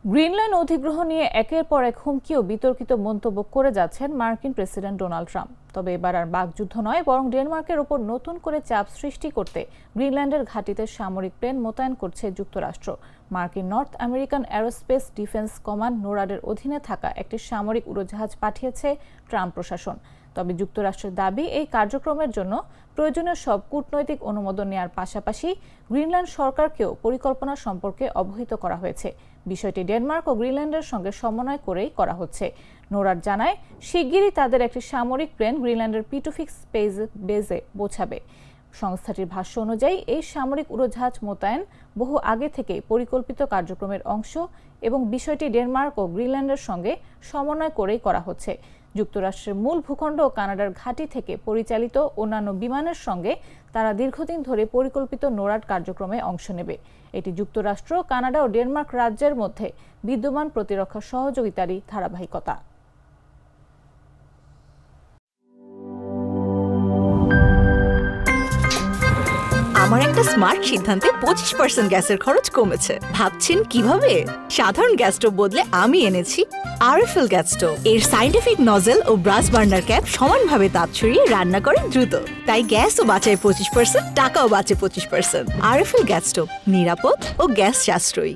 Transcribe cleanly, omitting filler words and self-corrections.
Greenland অধিগ্রহণ নিয়ে একের পর এক হুমকি ও বিতর্কিত মন্তব্য করে যাচ্ছেন মার্কিন প্রেসিডেন্ট ডোনাল্ড ট্রাম্প। তবে এবার আর বাকযুদ্ধ নয়, বরং ডেনমার্কের ওপর নতুন করে চাপ সৃষ্টি করতে গ্রিনল্যান্ডের ঘাঁটিতে সামরিক প্লেন মোতায়েন করছে যুক্তরাষ্ট্র। মার্কিন North American Aerospace Defence Command নোরাডের অধীনে থাকা একটি সামরিক উড়োজাহাজ পাঠিয়েছে ট্রাম্প প্রশাসন। তবে যুক্তরাষ্ট্রের দাবি, এই কার্যক্রমের জন্য প্রয়োজনীয় সব কূটনৈতিক অনুমোদন নেওয়ার পাশাপাশি গ্রিনল্যান্ড সরকারকেও পরিকল্পনা সম্পর্কে অবহিত করা হয়েছে। বিষয়টি ডেনমার্ক ও গ্রিনল্যান্ডের সঙ্গে সমন্বয় করেই করা হচ্ছে। নোরাড জানায়, শিগগিরই তাদের একটি সামরিক প্লেন গ্রিনল্যান্ডের পিটুফিক্স বেজে পৌঁছাবে। সংস্থাটির ভাষ্য অনুযায়ী এই সামরিক উড়োজাহাজ মোতায়েন বহু আগে থেকেই পরিকল্পিত কার্যক্রমের অংশ এবং বিষয়টি ডেনমার্ক ও গ্রিনল্যান্ডের সঙ্গে সমন্বয় করেই করা হচ্ছে। যুক্তরাষ্ট্রের মূল ভূখণ্ড ও কানাডার ঘাঁটি থেকে পরিচালিত অন্যান্য বিমানের সঙ্গে তারা দীর্ঘদিন ধরে পরিকল্পিত নোরাড কার্যক্রমে অংশ নেবে। এটি যুক্তরাষ্ট্র, কানাডা ও ডেনমার্ক রাজ্যের মধ্যে বিদ্যমান প্রতিরক্ষা সহযোগিতারই ধারাবাহিকতা। আমার একটা স্মার্ট সিদ্ধান্তে 25% গ্যাসের খরচ কমেছে। ভাবছেন কিভাবে? সাধারণ গ্যাস স্টোভ বদলে আমি এনেছি আরএফএল গ্যাস স্টোভ। এর সাইন্টিফিক নজল ও ব্রাস বার্নার ক্যাপ সমানভাবে তাপ ছড়িয়ে রান্না করে দ্রুত। তাই গ্যাসও বাঁচায় 25%, টাকাও বাঁচে 25%। আরএফএল গ্যাস স্টোভ নিরাপদ ও গ্যাস সাশ্রয়ী।